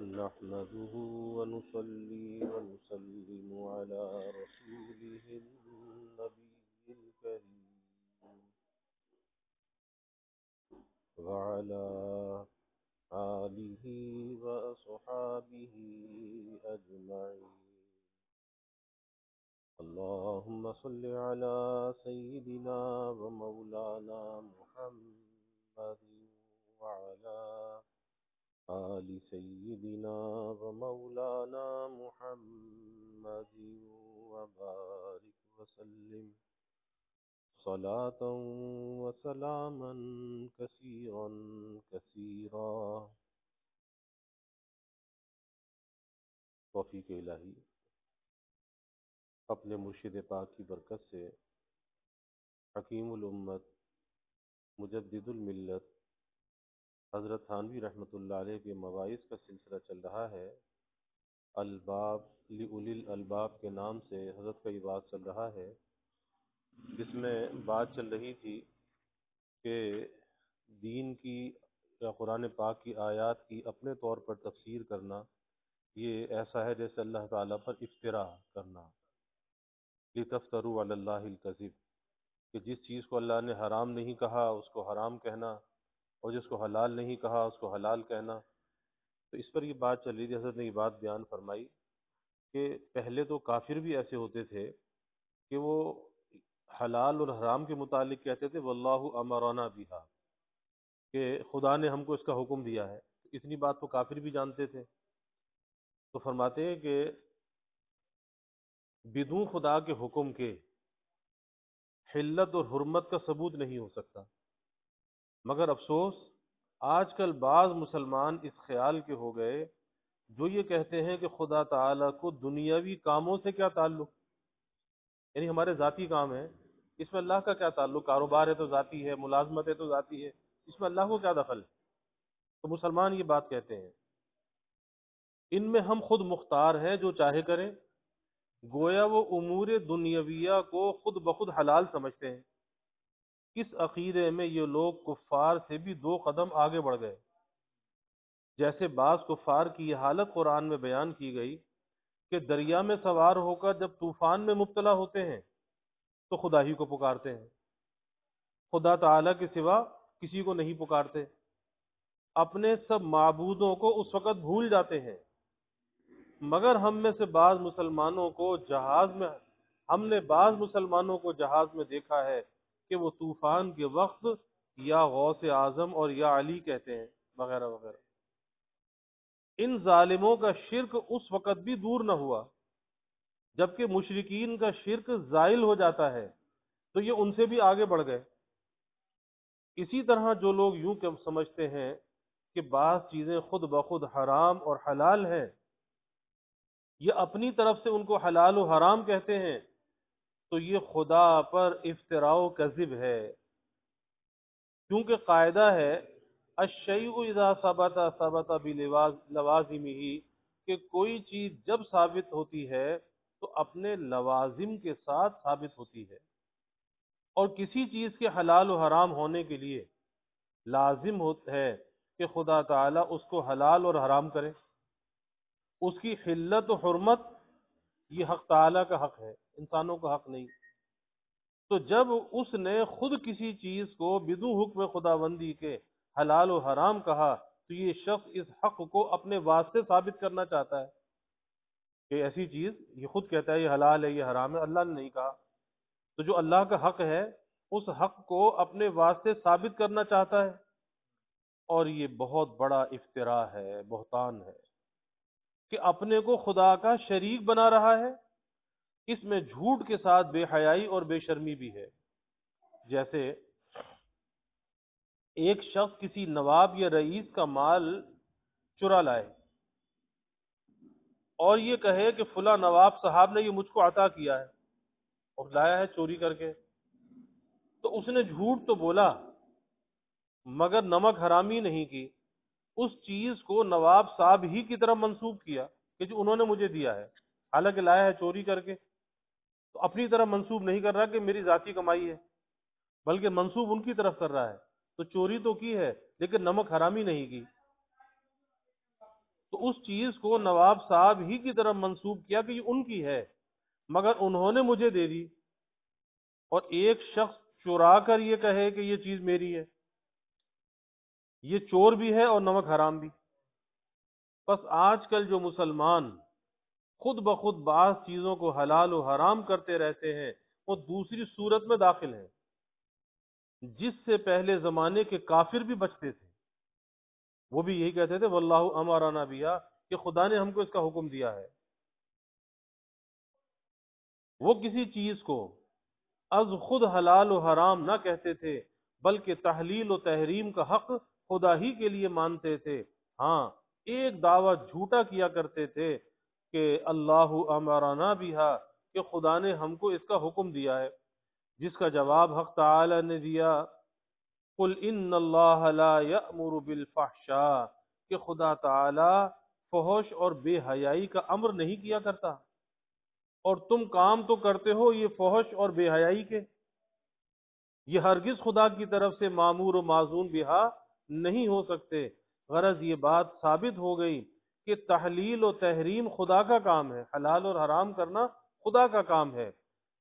نحمده ونصلي ونسلم على رسوله النبي الكريم وعلى آله وأصحابه أجمعين. اللهم صل على سيدنا ومولانا محمد وعلى آل سيدنا ومولانا محمد وبارك وسلم صلاة وسلاما كثيرا كثيرا. توفیق الہی اپنے مرشد پاک کی برکت سے حکیم الامت مجدد الملت حضرت تھانوی رحمۃ اللہ علیہ کے مواعظ کا سلسلہ چل رہا ہے. الباب لأولی الالباب کے نام سے حضرت کا یہ بات چل رہا ہے، جس میں بات چل رہی تھی کہ دین کی یا قرآن پاک کی آیات کی اپنے طور پر تفسیر کرنا یہ ایسا ہے جیسے اللہ تعالیٰ پر افتراء کرنا. لِتَفْتَرُوا عَلَى اللَّهِ الْكَذِبَ، کہ جس چیز کو اللہ نے حرام نہیں کہا اس کو حرام کہنا، اور جس کو حلال نہیں کہا اس کو حلال کہنا. تو اس پر یہ بات چل رہی تھی. حضرت نے یہ بات بیان فرمائی کہ پہلے تو کافر بھی ایسے ہوتے تھے کہ وہ حلال اور حرام کے متعلق کہتے تھے واللہ امرنا بہا، کہ خدا نے ہم کو اس کا حکم دیا ہے. اتنی بات تو کافر بھی جانتے تھے. تو فرماتے ہیں کہ بدون خدا کے حکم کے حلت اور حرمت کا ثبوت نہیں ہو سکتا. مگر افسوس آج کل بعض مسلمان اس خیال کے ہو گئے جو یہ کہتے ہیں کہ خدا تعالیٰ کو دنیاوی کاموں سے کیا تعلق، یعنی ہمارے ذاتی کام ہیں اس میں اللہ کا کیا تعلق، کاروبار ہے تو ذاتی ہے، ملازمت ہے تو ذاتی ہے، اس میں اللہ کو کیا دخل. تو مسلمان یہ بات کہتے ہیں ان میں ہم خود مختار ہیں، جو چاہے کریں. گویا وہ امور دنیاویہ کو خود بخود حلال سمجھتے ہیں. اس عقیدے میں یہ لوگ کفار سے بھی 2 قدم آگے بڑھ گئے. جیسے بعض کفار کی یہ حالت قرآن میں بیان کی گئی کہ دریا میں سوار ہو کر جب طوفان میں مبتلا ہوتے ہیں تو خدا ہی کو پکارتے ہیں، خدا تعالیٰ کے سوا کسی کو نہیں پکارتے. اپنے سب معبودوں کو اس وقت بھول جاتے ہیں. مگر ہم میں سے بعض مسلمانوں کو جہاز میں دیکھا ہے کہ وہ طوفان کے وقت یا غوث اعظم اور یا علی کہتے ہیں وغیرہ وغیرہ. ان ظالموں کا شرک اس وقت بھی دور نہ ہوا جبکہ مشرکین کا شرک زائل ہو جاتا ہے تو یہ ان سے بھی آگے بڑھ گئے. اسی طرح جو لوگ یوں کہ سمجھتے ہیں کہ بعض چیزیں خود بخود حرام اور حلال ہیں، یہ اپنی طرف سے ان کو حلال و حرام کہتے ہیں، تو یہ خدا پر افتراء و کذب ہے. کیونکہ قاعدہ ہے الشیء اذا ثبت ثبت بلوازمہ، کہ کوئی چیز جب ثابت ہوتی ہے تو اپنے لوازم کے ساتھ ثابت ہوتی ہے. اور کسی چیز کے حلال و حرام ہونے کے لیے لازم ہے کہ خدا تعالیٰ اس کو حلال اور حرام کرے. اس کی حلت و حرمت یہ حق تعالیٰ کا حق ہے، انسانوں کا حق نہیں. تو جب اس نے خود کسی چیز کو بدون حکم خداوندی کے حلال و حرام کہا تو یہ شخص اس حق کو اپنے واسطے ثابت کرنا چاہتا ہے کہ ایسی چیز، یہ خود کہتا ہے یہ حلال ہے یہ حرام ہے، اللہ نے نہیں کہا. تو جو اللہ کا حق ہے اس حق کو اپنے واسطے ثابت کرنا چاہتا ہے، اور یہ بہت بڑا افتراء ہے، بہتان ہے کہ اپنے کو خدا کا شریک بنا رہا ہے. اس میں جھوٹ کے ساتھ بے حیائی اور بے شرمی بھی ہے. جیسے ایک شخص کسی نواب یا رئیس کا مال چرا لائے اور یہ کہے کہ فلاں نواب صاحب نے یہ مجھ کو عطا کیا ہے اور لایا ہے چوری کر کے، تو اس نے جھوٹ تو بولا مگر نمک حرامی نہیں کی. اس چیز کو نواب صاحب ہی کی طرف منسوب کیا کہ جو انہوں نے مجھے دیا ہے، حالانکہ لایا ہے چوری کر کے. تو اپنی طرف منسوب نہیں کر رہا کہ میری ذاتی کمائی ہے، بلکہ منسوب ان کی طرف کر رہا ہے. تو چوری تو کی ہے لیکن نمک حرامی نہیں کی. تو اس چیز کو نواب صاحب ہی کی طرف منسوب کیا کہ یہ ان کی ہے، مگر انہوں نے مجھے دے دی۔ اور ایک شخص چرا کر یہ کہے کہ یہ چیز میری ہے، یہ چور بھی ہے اور نمک حرام بھی۔ بس آج کل جو مسلمان خود بخود بعض چیزوں کو حلال و حرام کرتے رہتے ہیں، وہ دوسری صورت میں داخل ہیں، جس سے پہلے زمانے کے کافر بھی بچتے تھے۔ وہ بھی یہی کہتے تھے واللہ امرنا بہا، کہ خدا نے ہم کو اس کا حکم دیا ہے۔ وہ کسی چیز کو از خود حلال و حرام نہ کہتے تھے، بلکہ تحلیل و تحریم کا حق خدا ہی کے لیے مانتے تھے۔ ہاں، ایک دعویٰ جھوٹا کیا کرتے تھے کہ اللہ امرنا بہا، کہ خدا نے ہم کو اس کا حکم دیا ہے، جس کا جواب حق تعالی نے دیا قل ان اللہ لا یأمر بالفحشاء، کہ خدا تعالی فحش اور بے حیائی کا امر نہیں کیا کرتا، اور تم کام تو کرتے ہو یہ فحش اور بے حیائی کے۔ یہ ہرگز خدا کی طرف سے مامور و معزون بہا نہیں ہو سکتے۔ غرض یہ بات ثابت ہو گئی کہ تحلیل و تحریم خدا کا کام ہے، حلال اور حرام کرنا خدا کا کام ہے۔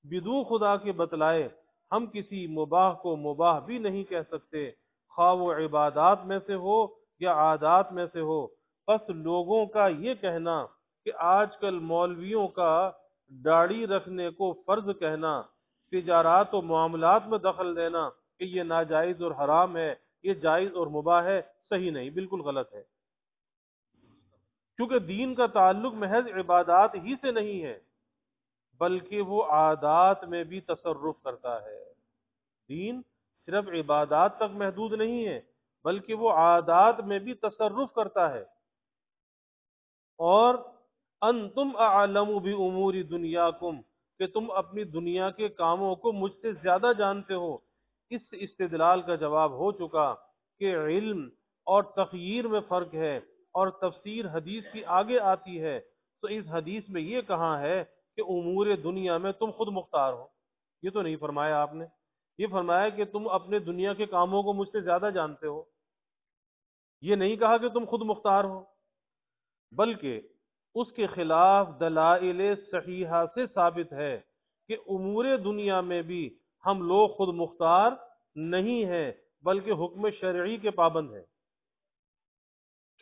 بدون خدا کے بتلائے ہم کسی مباح کو مباح بھی نہیں کہہ سکتے، خواہ وہ عبادات میں سے ہو یا عادات میں سے ہو۔ بس لوگوں کا یہ کہنا کہ آج کل مولویوں کا داڑھی رکھنے کو فرض کہنا، تجارات و معاملات میں دخل دینا کہ یہ ناجائز اور حرام ہے، یہ جائز اور مباح ہے، صحیح نہیں، بالکل غلط ہے۔ کیونکہ دین کا تعلق محض عبادات ہی سے نہیں ہے، بلکہ وہ عادات میں بھی تصرف کرتا ہے۔ دین صرف عبادات تک محدود نہیں ہے، بلکہ وہ عادات میں بھی تصرف کرتا ہے۔ اور انتم اعلم بامور دنیاکم، کہ تم اپنی دنیا کے کاموں کو مجھ سے زیادہ جانتے ہو۔ اس استدلال کا جواب ہو چکا کہ علم اور تخییر میں فرق ہے، اور تفسیر حدیث کی آگے آتی ہے۔ تو اس حدیث میں یہ کہاں ہے کہ امور دنیا میں تم خود مختار ہو؟ یہ تو نہیں فرمایا آپ نے۔ یہ فرمایا کہ تم اپنے دنیا کے کاموں کو مجھ سے زیادہ جانتے ہو، یہ نہیں کہا کہ تم خود مختار ہو، بلکہ اس کے خلاف دلائل صحیحہ سے ثابت ہے کہ امور دنیا میں بھی ہم لوگ خود مختار نہیں ہیں، بلکہ حکم شرعی کے پابند ہیں۔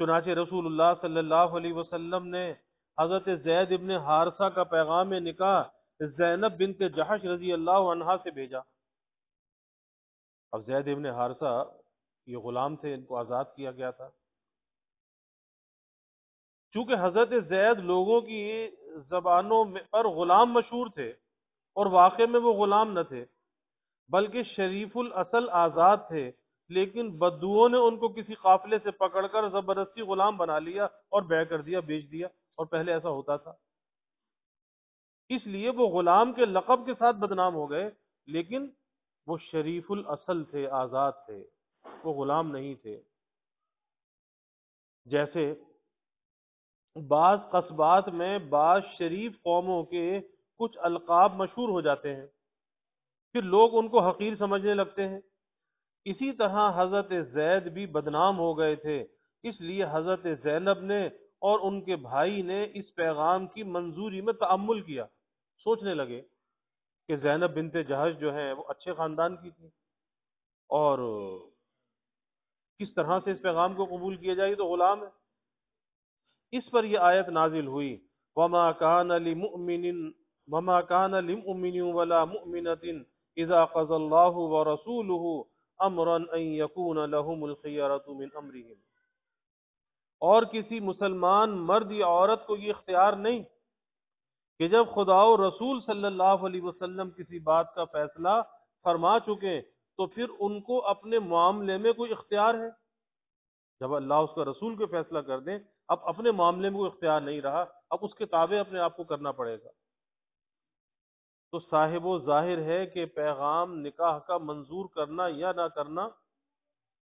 چنانچہ رسول اللہ صلی اللہ علیہ وسلم نے حضرت زید ابن حارثہ کا پیغام نکاح زینب بنت جحش رضی اللہ عنہا سے بھیجا۔ اب زید ابن حارثہ یہ غلام تھے، ان کو آزاد کیا گیا تھا۔ چونکہ حضرت زید لوگوں کی زبانوں پر غلام مشہور تھے، اور واقع میں وہ غلام نہ تھے، بلکہ شریف الاصل آزاد تھے، لیکن بدوؤں نے ان کو کسی قافلے سے پکڑ کر زبردستی غلام بنا لیا اور بیع کر دیا، بیچ دیا، اور پہلے ایسا ہوتا تھا۔ اس لیے وہ غلام کے لقب کے ساتھ بدنام ہو گئے، لیکن وہ شریف الاصل تھے، آزاد تھے، وہ غلام نہیں تھے۔ جیسے بعض قصبات میں بعض شریف قوموں کے کچھ القاب مشہور ہو جاتے ہیں، پھر لوگ ان کو حقیر سمجھنے لگتے ہیں۔ اسی طرح حضرت زید بھی بدنام ہو گئے تھے، اس لیے حضرت زینب نے اور ان کے بھائی نے اس پیغام کی منظوری میں تأمل کیا، سوچنے لگے کہ زینب بنت جہش جو ہیں وہ اچھے خاندان کی تھی، اور کس طرح سے اس پیغام کو قبول کیا جائے، تو غلام ہے۔ اس پر یہ آیت نازل ہوئی وَمَا كَانَ لِمُؤْمِنٍ وَلَا مُؤْمِنَةٍ إِذَا قَضَى اللَّهُ وَرَسُولُهُ أَمْرًا أَن يَكُونَ لَهُمُ الْخِيَرَةُ مِنْ أَمْرِهِمْ۔ اور کسی مسلمان مرد یا عورت کو یہ اختیار نہیں کہ جب خدا و رسول صلی اللہ علیہ وسلم کسی بات کا فیصلہ فرما چکے تو پھر ان کو اپنے معاملے میں کوئی اختیار ہے؟ جب اللہ اس کا رسول کو فیصلہ کر دیں، اب اپنے معاملے میں کوئی اختیار نہیں رہا، اب اس کے تابع اپنے آپ کو کرنا پڑے گا۔ تو صاحب و ظاہر ہے کہ پیغام نکاح کا منظور کرنا یا نہ کرنا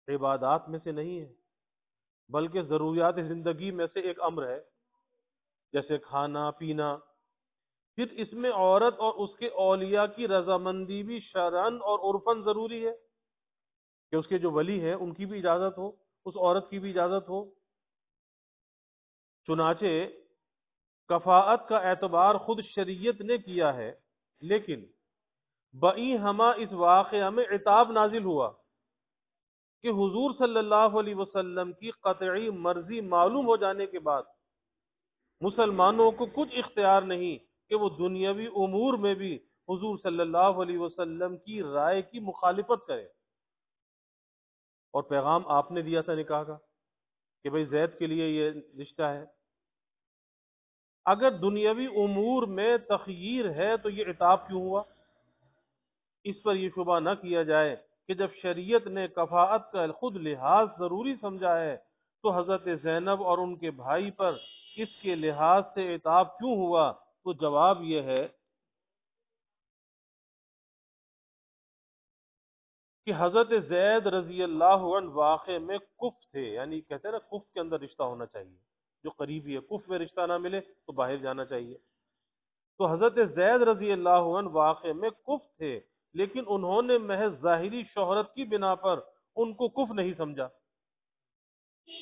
عبادات میں سے نہیں ہے، بلکہ ضروریات زندگی میں سے ایک امر ہے، جیسے کھانا پینا۔ پھر اس میں عورت اور اس کے اولیاء کی رضامندی بھی شرعاً اور عرفاً ضروری ہے، کہ اس کے جو ولی ہیں ان کی بھی اجازت ہو، اس عورت کی بھی اجازت ہو۔ چنانچہ کفاءت کا اعتبار خود شریعت نے کیا ہے، لیکن بئی ہما اس واقعہ میں عتاب نازل ہوا کہ حضور صلی اللہ علیہ وسلم کی قطعی مرضی معلوم ہو جانے کے بعد مسلمانوں کو کچھ اختیار نہیں کہ وہ دنیاوی امور میں بھی حضور صلی اللہ علیہ وسلم کی رائے کی مخالفت کرے۔ اور پیغام آپ نے دیا تھا نکاح کا کہ بھئی زید کے لیے یہ رشتہ ہے۔ اگر دنیاوی امور میں تخییر ہے تو یہ عتاب کیوں ہوا؟ اس پر یہ شبہ نہ کیا جائے کہ جب شریعت نے کفاءت کا خود لحاظ ضروری سمجھا ہے تو حضرت زینب اور ان کے بھائی پر اس کے لحاظ سے عتاب کیوں ہوا؟ تو جواب یہ ہے کہ حضرت زید رضی اللہ عنہ واقع میں کف تھے، یعنی کہتے ہیں نا کف کے اندر رشتہ ہونا چاہیے، جو قریبی ہے کف میں رشتہ نہ ملے تو باہر جانا چاہیے۔ تو حضرت زید رضی اللہ عنہ واقع میں کف تھے، لیکن انہوں نے محض ظاہری شہرت کی بنا پر ان کو کف نہیں سمجھا۔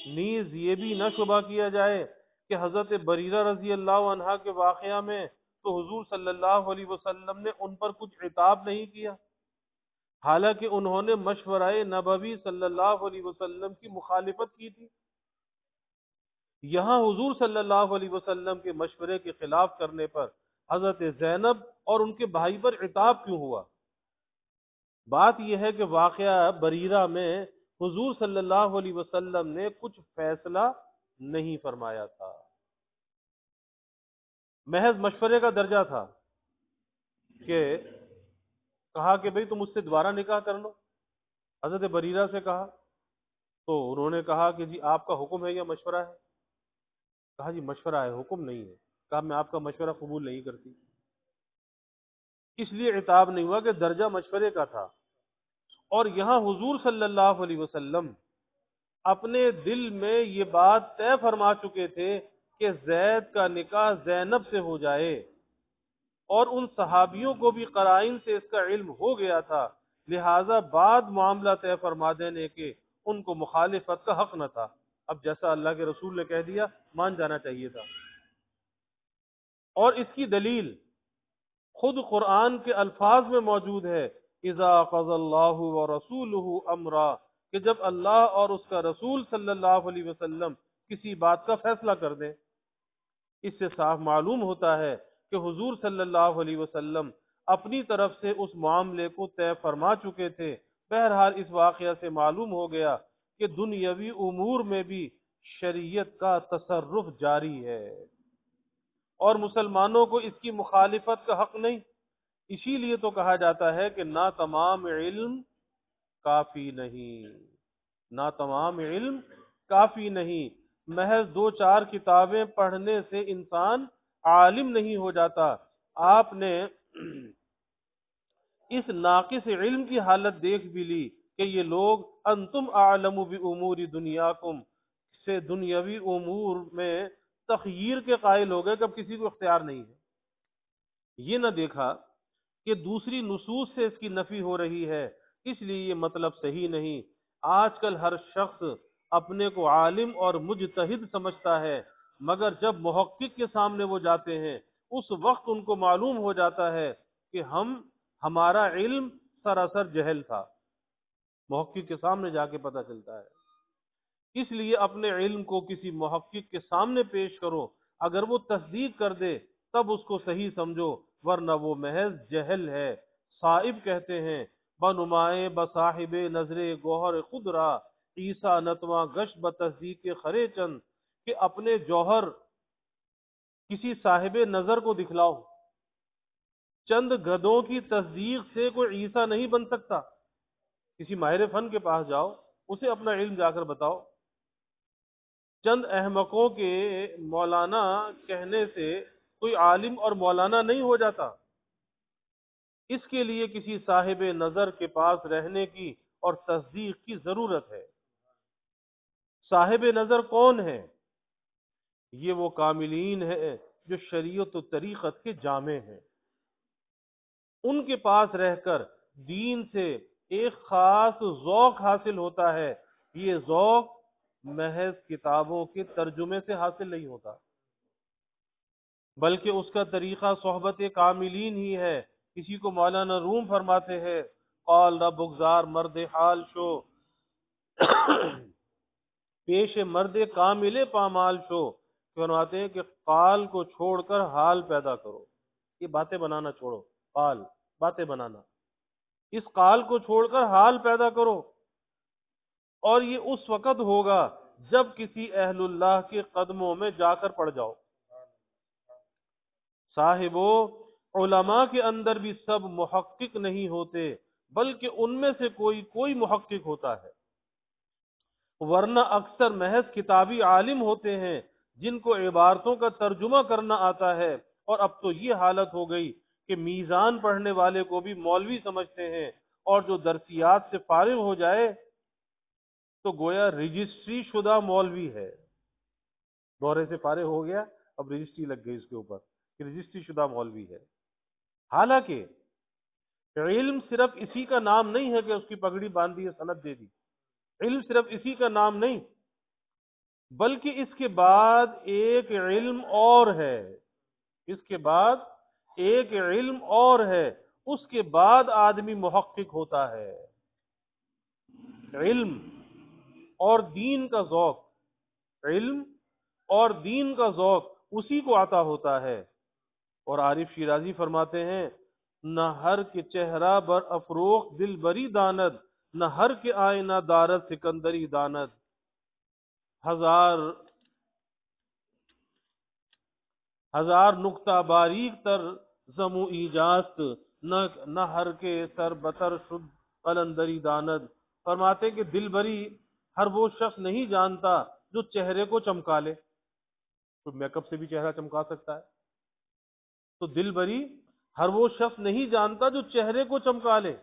نیز یہ بھی نہ شبہ کیا جائے کہ حضرت بریرہ رضی اللہ عنہا کے واقعہ میں تو حضور صلی اللہ علیہ وسلم نے ان پر کچھ عتاب نہیں کیا، حالانکہ انہوں نے مشورہ نبوی صلی اللہ علیہ وسلم کی مخالفت کی تھی۔ یہاں حضور صلی اللہ علیہ وسلم کے مشورے کے خلاف کرنے پر حضرت زینب اور ان کے بھائی پر عتاب کیوں ہوا؟ بات یہ ہے کہ واقعہ بریرہ میں حضور صلی اللہ علیہ وسلم نے کچھ فیصلہ نہیں فرمایا تھا، محض مشورے کا درجہ تھا کہ کہا کہ بھئی تم اس سے دوبارہ نکاح کر لو۔ حضرت بریرہ سے کہا تو انہوں نے کہا کہ جی آپ کا حکم ہے یا مشورہ ہے؟ کہا جی مشورہ ہے، حکم نہیں ہے۔ کہا میں آپ کا مشورہ قبول نہیں کرتی۔ اس لیے عتاب نہیں ہوا کہ درجہ مشورے کا تھا۔ اور یہاں حضور صلی اللہ علیہ وسلم اپنے دل میں یہ بات طے فرما چکے تھے کہ زید کا نکاح زینب سے ہو جائے، اور ان صحابیوں کو بھی قرائن سے اس کا علم ہو گیا تھا، لہٰذا بعد معاملہ طے فرما دینے کے ان کو مخالفت کا حق نہ تھا۔ اب جیسا اللہ کے رسول نے کہہ دیا مان جانا چاہیے تھا۔ اور اس کی دلیل خود قرآن کے الفاظ میں موجود ہے، اذا قضى اللہ ورسولہ امرا، کہ جب اللہ اور اس کا رسول صلی اللہ علیہ وسلم کسی بات کا فیصلہ کر دیں۔ اس سے صاف معلوم ہوتا ہے کہ حضور صلی اللہ علیہ وسلم اپنی طرف سے اس معاملے کو طے فرما چکے تھے۔ بہرحال اس واقعہ سے معلوم ہو گیا کہ دنیاوی امور میں بھی شریعت کا تصرف جاری ہے اور مسلمانوں کو اس کی مخالفت کا حق نہیں۔ اسی لیے تو کہا جاتا ہے کہ نہ تمام علم کافی نہیں، نہ تمام علم کافی نہیں، محض 2-4 کتابیں پڑھنے سے انسان عالم نہیں ہو جاتا۔ آپ نے اس ناقص علم کی حالت دیکھ بھی لی کہ یہ لوگ انتم اعلم بامور دنیاکم سے دنیاوی امور میں تخییر کے قائل ہو گئے کہ اب کسی کو اختیار نہیں ہے۔ یہ نہ دیکھا کہ دوسری نصوص سے اس کی نفی ہو رہی ہے، اس لیے یہ مطلب صحیح نہیں۔ آج کل ہر شخص اپنے کو عالم اور مجتہد سمجھتا ہے، مگر جب محقق کے سامنے وہ جاتے ہیں اس وقت ان کو معلوم ہو جاتا ہے کہ ہمارا علم سراسر جہل تھا۔ محقق کے سامنے جا کے پتہ چلتا ہے۔ اس لیے اپنے علم کو کسی محقق کے سامنے پیش کرو، اگر وہ تصدیق کر دے تب اس کو صحیح سمجھو، ورنہ وہ محض جہل ہے۔ صائب کہتے ہیں بنمائے بصاحب نظر گوہر خود را، عیسیٰ نتواں گشت بتصدیق خرے چند، کہ اپنے جوہر کسی صاحب نظر کو دکھلاؤ۔ چند گدوں کی تصدیق سے کوئی عیسیٰ نہیں بن سکتا۔ کسی ماہر فن کے پاس جاؤ، اسے اپنا علم جا کر بتاؤ۔ چند احمقوں کے مولانا کہنے سے کوئی عالم اور مولانا نہیں ہو جاتا۔ اس کے لیے کسی صاحب نظر کے پاس رہنے کی اور تصدیق کی ضرورت ہے۔ صاحب نظر کون ہے؟ یہ وہ کاملین ہے جو شریعت و طریقت کے جامع ہیں۔ ان کے پاس رہ کر دین سے ایک خاص ذوق حاصل ہوتا ہے۔ یہ ذوق محض کتابوں کے ترجمے سے حاصل نہیں ہوتا، بلکہ اس کا طریقہ صحبت کاملین ہی ہے۔ کسی کو مولانا روم فرماتے ہیں قال را بگزار مرد حال شو پیش مرد کامل پامال شو، فرماتے ہیں کہ قال کو چھوڑ کر حال پیدا کرو، یہ باتیں بنانا چھوڑو، قال باتیں بنانا، اس قال کو چھوڑ کر حال پیدا کرو، اور یہ اس وقت ہوگا جب کسی اہل اللہ کے قدموں میں جا کر پڑ جاؤ۔ صاحبو، علماء کے اندر بھی سب محقق نہیں ہوتے، بلکہ ان میں سے کوئی کوئی محقق ہوتا ہے، ورنہ اکثر محض کتابی عالم ہوتے ہیں جن کو عبارتوں کا ترجمہ کرنا آتا ہے۔ اور اب تو یہ حالت ہو گئی کہ میزان پڑھنے والے کو بھی مولوی سمجھتے ہیں، اور جو درسیات سے فارغ ہو جائے تو گویا رجسٹری شدہ مولوی ہے، دورے سے فارغ ہو گیا اب رجسٹری لگ گئی اس کے اوپر کہ رجسٹری شدہ مولوی ہے۔ حالانکہ علم صرف اسی کا نام نہیں ہے کہ اس کی پگڑی باندھی ہے سند دے دی، علم صرف اسی کا نام نہیں، بلکہ اس کے بعد ایک علم اور ہے، اس کے بعد ایک علم اور ہے، اس کے بعد آدمی محقق ہوتا ہے۔ علم اور دین کا ذوق، علم اور دین کا ذوق اسی کو عطا ہوتا ہے۔ اور عارف شیرازی فرماتے ہیں نہ ہر کے چہرہ بر افروخ دل بری داند، نہ ہر کے آئینہ دارد سکندری داند، ہزار نقطہ باریک تر زمو ایجاست، نہ ہر کے سر بتر شد قلندری داند۔ فرماتے ہیں کہ دل بری ہر وہ شخص نہیں جانتا جو چہرے کو چمکا لے، تو میک اپ سے بھی چہرہ چمکا سکتا ہے، تو دل بری ہر وہ شخص نہیں جانتا جو چہرے کو چمکا لے،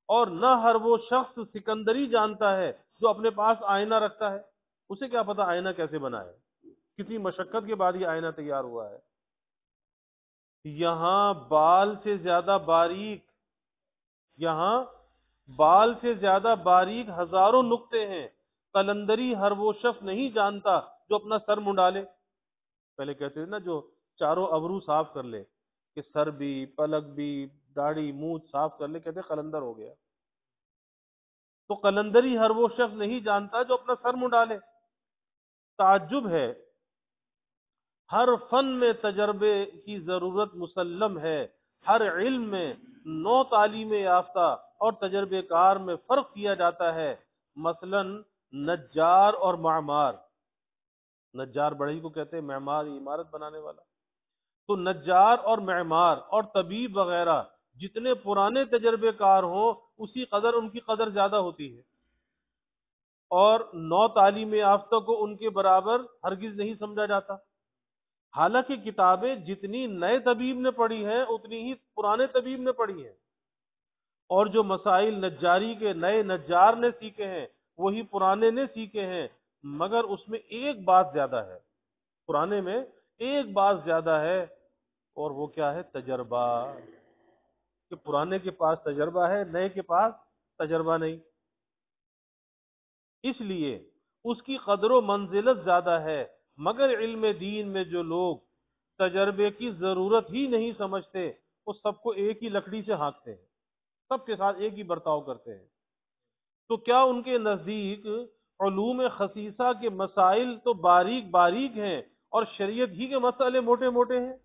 اور نہ ہر وہ شخص سکندری جانتا ہے جو اپنے پاس آئینہ رکھتا ہے، اسے کیا پتا آئینہ کیسے بنا ہے، کتنی مشقت کے بعد یہ آئینہ تیار ہوا ہے۔ یہاں بال سے زیادہ باریک ہزاروں نقطے ہیں، قلندری ہر وہ شخص نہیں جانتا جو اپنا سر منڈالے۔ پہلے کہتے تھے نا جو چاروں ابرو صاف کر لے، کہ سر بھی پلک بھی داڑھی منہ صاف کر لے، کہتے قلندر ہو گیا۔ تو قلندری ہر وہ شخص نہیں جانتا جو اپنا سر منڈالے۔ تعجب ہے، ہر فن میں تجربے کی ضرورت مسلم ہے، ہر علم میں نو تعلیم یافتہ اور تجربے کار میں فرق کیا جاتا ہے۔ مثلا نجار اور معمار، نجار بڑھئی کو کہتے ہیں، معمار عمارت بنانے والا، تو نجار اور معمار اور طبیب وغیرہ جتنے پرانے تجربے کار ہوں اسی قدر ان کی قدر زیادہ ہوتی ہے، اور نو تعلیم یافتہ کو ان کے برابر ہرگز نہیں سمجھا جاتا۔ حالانکہ کتابیں جتنی نئے طبیب نے پڑھی ہیں اتنی ہی پرانے طبیب نے پڑھی ہیں، اور جو مسائل نجاری کے نئے نجار نے سیکھے ہیں وہی پرانے نے سیکھے ہیں، مگر اس میں ایک بات زیادہ ہے، پرانے میں ایک بات زیادہ ہے، اور وہ کیا ہے؟ تجربہ، کہ پرانے کے پاس تجربہ ہے، نئے کے پاس تجربہ نہیں، اس لیے اس کی قدر و منزلت زیادہ ہے۔ مگر علم دین میں جو لوگ تجربے کی ضرورت ہی نہیں سمجھتے وہ سب کو ایک ہی لکڑی سے ہانکتے ہیں، سب کے ساتھ ایک ہی برتاؤ کرتے ہیں، تو کیا ان کے نزدیک علوم خصیصہ کے مسائل تو باریک باریک ہیں اور شریعت ہی کے مسئلے موٹے موٹے ہیں؟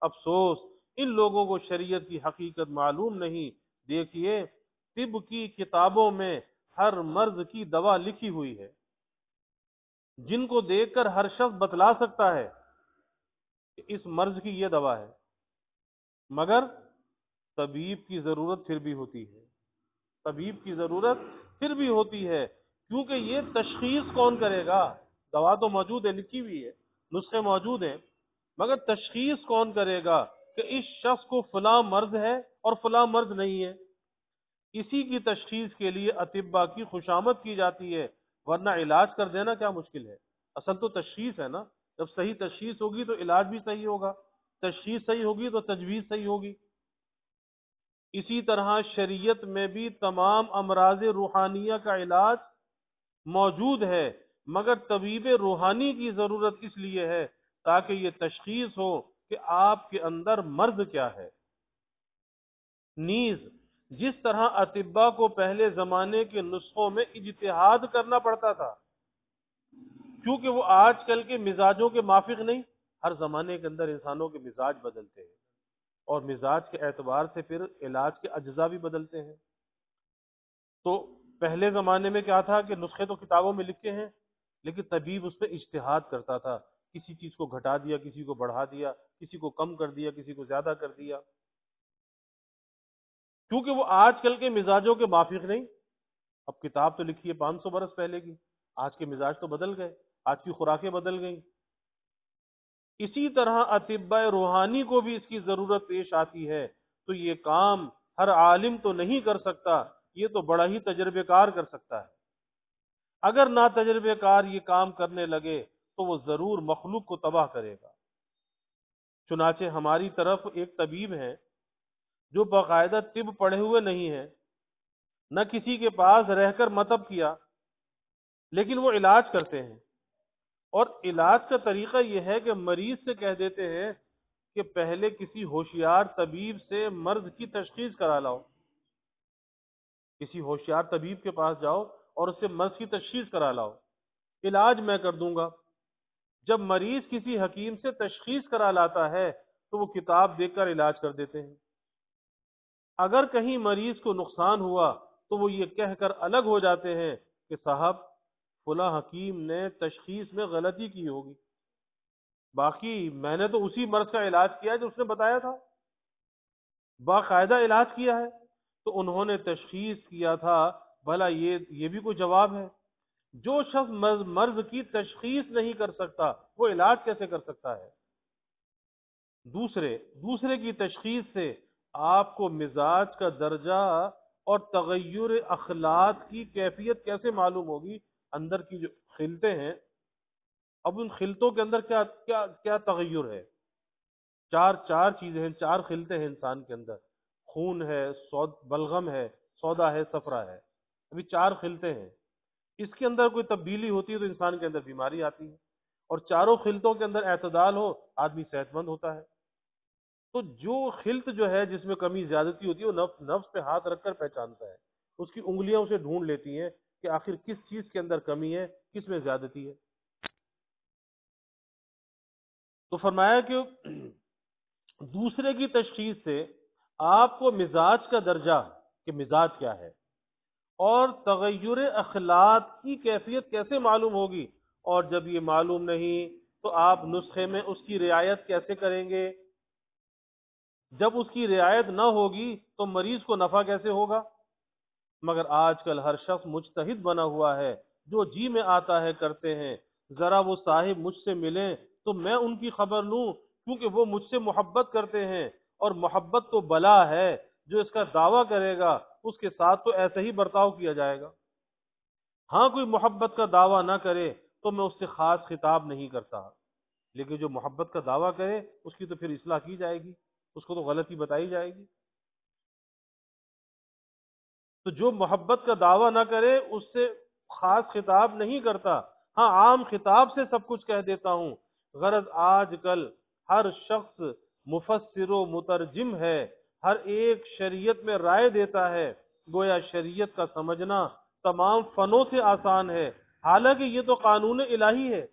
افسوس ان لوگوں کو شریعت کی حقیقت معلوم نہیں۔ دیکھیے طب کی کتابوں میں ہر مرض کی دوا لکھی ہوئی ہے، جن کو دیکھ کر ہر شخص بتلا سکتا ہے کہ اس مرض کی یہ دوا ہے، مگر طبیب کی ضرورت پھر بھی ہوتی ہے، طبیب کی ضرورت پھر بھی ہوتی ہے، کیونکہ یہ تشخیص کون کرے گا؟ دوا تو موجود ہے، لکھی ہوئی ہے، نسخے موجود ہیں، مگر تشخیص کون کرے گا کہ اس شخص کو فلاں مرض ہے اور فلاں مرض نہیں ہے؟ اسی کی تشخیص کے لیے اطباء کی خوشامد کی جاتی ہے، ورنہ علاج کر دینا کیا مشکل ہے؟ اصل تو تشخیص ہے نا، جب صحیح تشخیص ہوگی تو علاج بھی صحیح ہوگا، تشخیص صحیح ہوگی تو تجویز صحیح ہوگی۔ اسی طرح شریعت میں بھی تمام امراض روحانیہ کا علاج موجود ہے، مگر طبیب روحانی کی ضرورت اس لیے ہے تاکہ یہ تشخیص ہو کہ آپ کے اندر مرض کیا ہے۔ نیز جس طرح اطباء کو پہلے زمانے کے نسخوں میں اجتہاد کرنا پڑتا تھا، کیونکہ وہ آج کل کے مزاجوں کے مافق نہیں، ہر زمانے کے اندر انسانوں کے مزاج بدلتے ہیں، اور مزاج کے اعتبار سے پھر علاج کے اجزاء بھی بدلتے ہیں۔ تو پہلے زمانے میں کیا تھا کہ نسخے تو کتابوں میں لکھے ہیں، لیکن طبیب اس پہ اجتہاد کرتا تھا، کسی چیز کو گھٹا دیا، کسی کو بڑھا دیا، کسی کو کم کر دیا، کسی کو زیادہ کر دیا، کیونکہ وہ آج کل کے مزاجوں کے موافق نہیں۔ اب کتاب تو لکھی ہے 500 برس پہلے کی، آج کے مزاج تو بدل گئے، آج کی خوراکیں بدل گئیں۔ اسی طرح اطباء روحانی کو بھی اس کی ضرورت پیش آتی ہے، تو یہ کام ہر عالم تو نہیں کر سکتا، یہ تو بڑا ہی تجربے کار کر سکتا ہے۔ اگر نہ تجربے کار یہ کام کرنے لگے تو وہ ضرور مخلوق کو تباہ کرے گا۔ چنانچہ ہماری طرف ایک طبیب ہیں جو باقاعدہ طب پڑھے ہوئے نہیں ہیں، نہ کسی کے پاس رہ کر مطب کیا، لیکن وہ علاج کرتے ہیں، اور علاج کا طریقہ یہ ہے کہ مریض سے کہہ دیتے ہیں کہ پہلے کسی ہوشیار طبیب سے مرض کی تشخیص کرا لاؤ، کسی ہوشیار طبیب کے پاس جاؤ اور اس سے مرض کی تشخیص کرا لاؤ، علاج میں کر دوں گا۔ جب مریض کسی حکیم سے تشخیص کرا لاتا ہے تو وہ کتاب دیکھ کر علاج کر دیتے ہیں۔ اگر کہیں مریض کو نقصان ہوا تو وہ یہ کہہ کر الگ ہو جاتے ہیں کہ صاحب فلاں حکیم نے تشخیص میں غلطی کی ہوگی، باقی میں نے تو اسی مرض کا علاج کیا جو اس نے بتایا تھا، باقاعدہ علاج کیا ہے، تو انہوں نے تشخیص کیا تھا۔ بھلا یہ بھی کوئی جواب ہے؟ جو شخص مرض کی تشخیص نہیں کر سکتا وہ علاج کیسے کر سکتا ہے؟ دوسرے کی تشخیص سے آپ کو مزاج کا درجہ اور تغیر اخلاق کی کیفیت کیسے معلوم ہوگی؟ اندر کی جو خلطیں ہیں، اب ان خلطوں کے اندر کیا کیا کیا تغیر ہے؟ چار چیزیں ہیں، چار خلطیں ہیں انسان کے اندر، خون ہے، بلغم ہے، سودا ہے، صفرا ہے، ابھی چار خلطیں ہیں۔ اس کے اندر کوئی تبدیلی ہوتی ہے تو انسان کے اندر بیماری آتی ہے، اور چاروں خلطوں کے اندر اعتدال ہو آدمی صحت مند ہوتا ہے۔ تو جو خلط جو ہے جس میں کمی زیادتی ہوتی ہے وہ نفس پہ ہاتھ رکھ کر پہچانتا ہے، اس کی انگلیاں اسے ڈھونڈ لیتی ہیں کہ آخر کس چیز کے اندر کمی ہے، کس میں زیادتی ہے۔ تو فرمایا کہ دوسرے کی تشخیص سے آپ کو مزاج کا درجہ، کہ مزاج کیا ہے، اور تغیر اخلاق کی کیفیت کیسے معلوم ہوگی، اور جب یہ معلوم نہیں تو آپ نسخے میں اس کی رعایت کیسے کریں گے؟ جب اس کی رعایت نہ ہوگی تو مریض کو نفع کیسے ہوگا؟ مگر آج کل ہر شخص مجتہد بنا ہوا ہے، جو جی میں آتا ہے کرتے ہیں۔ ذرا وہ صاحب مجھ سے ملیں تو میں ان کی خبر لوں، کیونکہ وہ مجھ سے محبت کرتے ہیں، اور محبت تو بلا ہے، جو اس کا دعویٰ کرے گا اس کے ساتھ تو ایسے ہی برتاؤ کیا جائے گا۔ ہاں کوئی محبت کا دعویٰ نہ کرے تو میں اس سے خاص خطاب نہیں کرتا، لیکن جو محبت کا دعویٰ کرے اس کی تو پھر اصلاح کی جائے گی، اس کو تو غلطی بتائی جائے گی۔ تو جو محبت کا دعویٰ نہ کرے اس سے خاص خطاب نہیں کرتا، ہاں عام خطاب سے سب کچھ کہہ دیتا ہوں۔ غرض آج کل ہر شخص مفسر و مترجم ہے، ہر ایک شریعت میں رائے دیتا ہے، گویا شریعت کا سمجھنا تمام فنوں سے آسان ہے، حالانکہ یہ تو قانون الہی ہے۔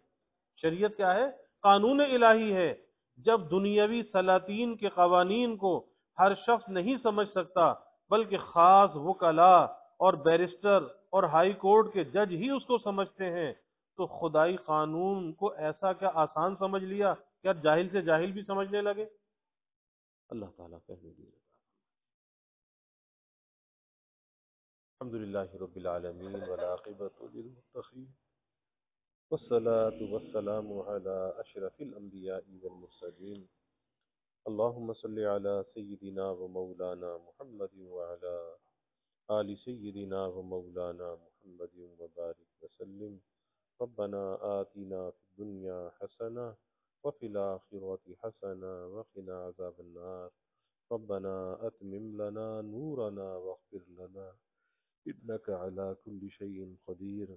شریعت کیا ہے؟ قانون الہی ہے۔ جب دنیاوی سلاطین کے قوانین کو ہر شخص نہیں سمجھ سکتا، بلکہ خاص وکلاء اور بیرسٹر اور ہائی کورٹ کے جج ہی اس کو سمجھتے ہیں، تو خدائی قانون کو ایسا کیا آسان سمجھ لیا، کیا جاہل سے جاہل بھی سمجھنے لگے؟ اللہ تعالیٰ کہنے دیے۔ الحمدللہ رب العالمین والعاقبۃ للمتقین والصلاة والسلام على أشرف الأنبياء والمرسلين اللهم صل على سيدنا ومولانا محمد وعلى آل سيدنا ومولانا محمد وبارك وسلم ربنا آتنا في الدنيا حسنة وفي الآخرة حسنة وقنا عذاب النار ربنا أتمم لنا نورنا واغفر لنا إنك على كل شيء قدير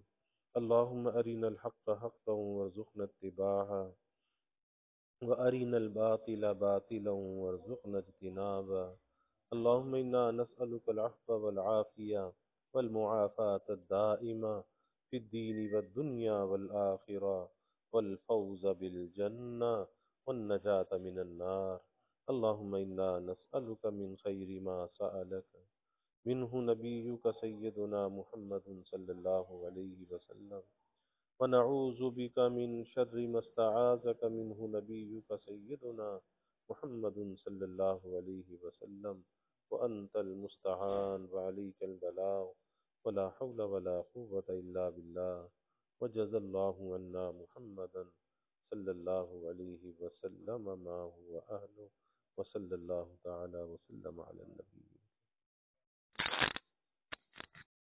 اللهم أرنا الحق حقا وارزقنا اتباعه وأرنا الباطل باطلا وارزقنا اجتنابه. اللهم إنا نسألك العفو والعافية والمعافاة الدائمة في الدين والدنيا والآخرة والفوز بالجنة والنجاة من النار. اللهم إنا نسألك من خير ما سألك منه نبيك سيدنا محمد صلى الله عليه وسلم، ونعوذ بك من شر ما استعاذك منه نبيك سيدنا محمد صلى الله عليه وسلم، وأنت المستعان وعليك البلاغ، ولا حول ولا قوة إلا بالله. وجزى الله عنا محمدا صلى الله عليه وسلم ما هو أهله، وصلى الله تعالى وسلم على النبي.